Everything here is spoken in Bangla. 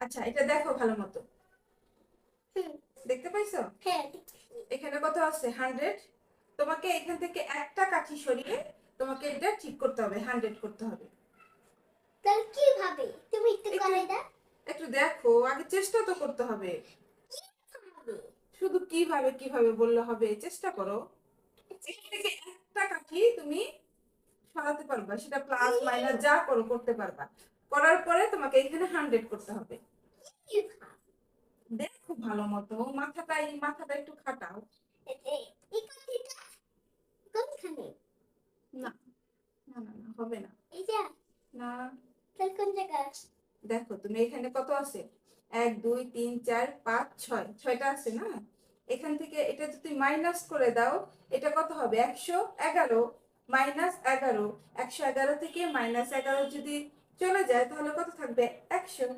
আচ্ছা, এটা দেখো ভালো মতো। হুম। দেখতে পাইছো? হ্যাঁ। এখানে কত আছে? 100। তোমাকে এখান থেকে একটা কাঠি সরিয়ে তোমাকে এটা ঠিক করতে হবে, 100 করতে হবে। তাহলে কিভাবে তুমি একটু একটু করে দাও। একটু দেখো, আগে চেষ্টা তো করতে হবে। কিভাবে? শুধু কিভাবে কিভাবে বললে হবে, চেষ্টা করো। এখান থেকে একটা কাঠি তুমি সরাতে পারবা, সেটা প্লাস মাইনাস যা করো করতে পারবা। করার পরে তোমাকে এখানে 100 করতে হবে। কিভাবে? দেখো ভালো মতো, মাথাটা একটু খাটাও। এই কথাটা কোনখানে? না, না, না, না, হবে না। এই যে, না। তাহলে কোন জায়গায়? দেখো তুমি এখানে কত আছে? 1 2 3 4 5 6, 6টা আছে না? এখান থেকে এটা যদি মাইনাস করে দাও, এটা কত হবে? 111। -11, 111 থেকে -11 যদি চলে যায় তাহলে কত থাকবে? 100।